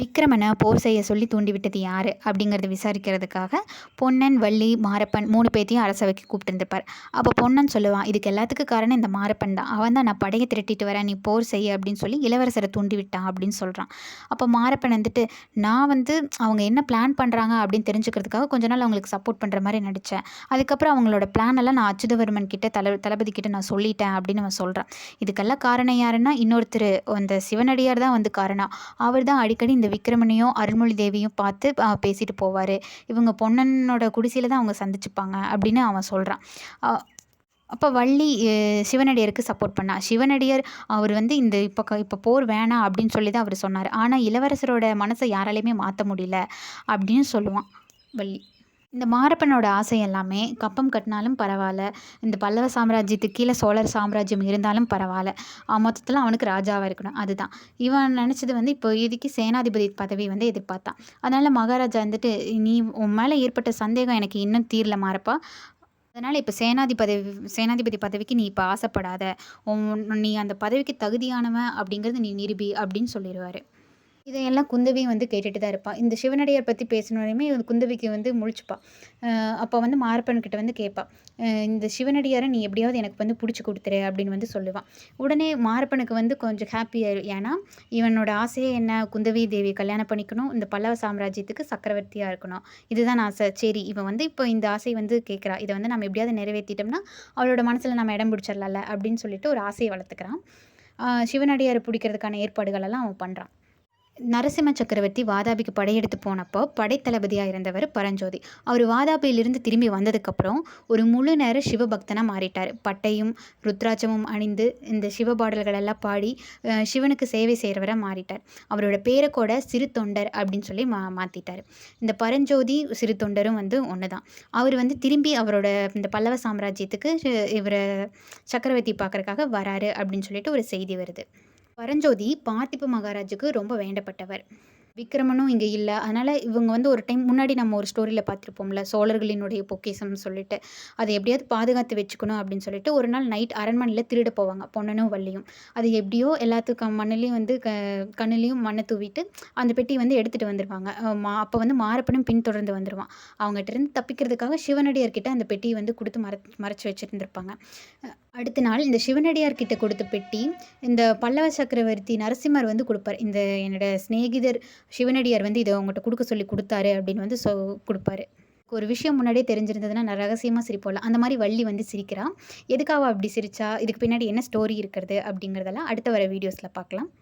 விக்கிரமனை போர் செய்ய சொல்லி தூண்டிவிட்டது யார் அப்படிங்கிறத விசாரிக்கிறதுக்காக பொன்னன், வள்ளி, மாரப்பன் 3 பேத்தையும் அரசவைக்கு கூப்பிட்டுருந்துருப்பார். அப்போ பொன்னன் சொல்லுவான், இதுக்கு எல்லாத்துக்கும் காரணம் இந்த மாரப்பன் தான். அவன் தான் நான் படையை திரட்டிட்டு வரேன், நீ போர் செய்ய அப்படின்னு சொல்லி இளவரசரை தூண்டிவிட்டான் அப்படின்னு சொல்கிறான். அப்போ மாரப்பன் வந்துட்டு, நான் அவங்க என்ன பிளான் பண்ணுறாங்க அப்படின்னு தெரிஞ்சுக்கிறதுக்காக கொஞ்ச நாள் அவங்களுக்கு சப்போர்ட் பண்ணுற மாதிரி நடித்தேன். அதுக்கப்புறம் அவங்களோட பிளான் எல்லாம் நான் அச்சுதவர்மன் கிட்ட தளபதி கிட்ட நான் சொல்லிட்டேன் அப்படின்னு அவன் சொல்கிறான். இதுக்கெல்லாம் காரணம் யாருன்னா இன்னொருத்தர், அந்த சிவனடியார் தான் காரணம். அவர் தான் அடிக்கடி இந்த விக்ரமனையும் அருள்மொழி தேவியும் பார்த்து பேசிட்டு போவார். இவங்க பொன்னனோட குடிசையில் தான் அவங்க சந்திச்சுப்பாங்க அப்படின்னு அவன் சொல்கிறான். அப்போ வள்ளி சிவனடியாருக்கு சப்போர்ட் பண்ணா. சிவனடியார் அவர் இந்த இப்போ போர் வேணாம் அப்படின்னு சொல்லி தான் அவர் சொன்னார். ஆனால் இளவரசரோட மனசை யாராலையுமே மாற்ற முடியல அப்படின்னு சொல்லுவான் வள்ளி. இந்த மாரப்பனோட ஆசை எல்லாமே கப்பம் கட்டினாலும் பரவாயில்ல, இந்த பல்லவ சாம்ராஜ்யத்துக்கு கீழே சோழர் சாம்ராஜ்யம் இருந்தாலும் பரவாயில்ல, மொத்தத்தில் அவனுக்கு ராஜாவாக இருக்கணும். அதுதான் இவன் நினச்சது. இப்போ இதுக்கு சேனாதிபதி பதவி எதிர்பார்த்தான். அதனால் மகாராஜா நீ உன் மேலே ஏற்பட்ட சந்தேகம் எனக்கு இன்னும் தீரல மாரப்பா, அதனால் இப்போ சேனாதிபதி பதவிக்கு நீ இப்போ ஆசைப்படாத, நீ அந்த பதவிக்கு தகுதியானவன் அப்படிங்கிறது நீ நிரூபி அப்படின்னு சொல்லிடுவார். இதையெல்லாம் குந்தவி கேட்டுட்டு தான் இருப்பாள். இந்த சிவனடியார் பற்றி பேசினோடையுமே குந்தவிக்கு முழிச்சுப்பா. அப்போ மாரப்பன்கிட்ட கேட்பா, இந்த சிவனடியாரை நீ எப்படியாவது எனக்கு பிடிச்சி கொடுத்துரு அப்படின்னு சொல்லுவான். உடனே மாரப்பனுக்கு கொஞ்சம் ஹாப்பியாயிரும். ஏன்னா இவனோட ஆசையே என்ன, குந்தவி தேவியை கல்யாணம் பண்ணிக்கணும், இந்த பல்லவ சாம்ராஜ்யத்துக்கு சக்கரவர்த்தியாக இருக்கணும், இதுதான் ஆசை. சரி, இவன் இப்போ இந்த ஆசை கேட்குறா, இதை நம்ம எப்படியாவது நிறைவேற்றிட்டோம்னா அவளோட மனசில் நம்ம இடம் பிடிச்சிடலாம்ல அப்படின்னு சொல்லிட்டு ஒரு ஆசையை வளர்த்துக்கிறான். சிவனடியாரை பிடிக்கிறதுக்கான ஏற்பாடுகளெல்லாம் அவன் பண்ணுறான். நரசிம்ம சக்கரவர்த்தி வாதாபிக்கு படையெடுத்து போனப்போ படைத்தளபதியாக இருந்தவர் பரஞ்சோதி. அவர் வாதாபியிலிருந்து திரும்பி வந்ததுக்கப்புறம் ஒரு முழு நேர சிவபக்தனாக மாறிட்டார். பட்டையும் ருத்ராட்சமும் அணிந்து இந்த சிவபாடல்கள் எல்லாம் பாடி சிவனுக்கு சேவை செய்கிறவராக மாறிட்டார். அவரோட பேரை சிறு தொண்டர் அப்படின்னு சொல்லி மாற்றிட்டார். இந்த பரஞ்சோதி சிறு தொண்டரும் ஒன்று தான். அவர் திரும்பி அவரோட இந்த பல்லவ சாம்ராஜ்யத்துக்கு இவரை சக்கரவர்த்தி பார்க்குறக்காக வராரு அப்படின்னு சொல்லிட்டு ஒரு செய்தி வருது. பரஞ்சோதி பார்த்திப மகாராஜுக்கு ரொம்ப வேண்டப்பட்டவர். விக்ரமனும் இங்கே இல்லை. அதனால் இவங்க ஒரு டைம் முன்னாடி நம்ம ஒரு ஸ்டோரியில் பார்த்துருப்போம்ல, சோழர்களினுடைய பொக்கிஷம்னு சொல்லிட்டு, அதை எப்படியாவது பாதுகாத்து வச்சுக்கணும் அப்படின்னு சொல்லிட்டு ஒரு நாள் நைட் அரண்மனையில் திருட போவாங்க பொன்னனும் வள்ளியும். அது எப்படியோ எல்லாத்துக்கும் மண்ணிலையும் கண்ணுலேயும் மண்ணை தூவிட்டு அந்த பெட்டி எடுத்துகிட்டு வந்துடுவாங்க. அப்போ மாரப்பனும் பின்தொடர்ந்து வந்துடுவான். அவங்ககிட்ட தப்பிக்கிறதுக்காக சிவனடியார்கிட்ட அந்த பெட்டியை கொடுத்து மறைச்சி வச்சுருந்துருப்பாங்க. அடுத்த நாள் இந்த சிவனடியார்கிட்ட கொடுத்த பெட்டி இந்த பல்லவ சக்கரவர்த்தி நரசிம்மர் கொடுப்பார். இந்த என்னோட சிநேகிதர் சிவனடியார் இதை அவங்ககிட்ட கொடுக்க சொல்லி கொடுத்தாரு அப்படின்னு கொடுப்பாரு. ஒரு விஷயம் முன்னாடியே தெரிஞ்சிருந்ததுன்னா நான் ரகசியமாக சிரிப்போம்ல, அந்த மாதிரி வள்ளி சிரிக்கிறா. எதுக்காக அப்படி சிரிச்சா, இதுக்கு பின்னாடி என்ன ஸ்டோரி இருக்கிறது அப்படிங்கிறதெல்லாம் அடுத்த வர வீடியோஸில் பார்க்கலாம்.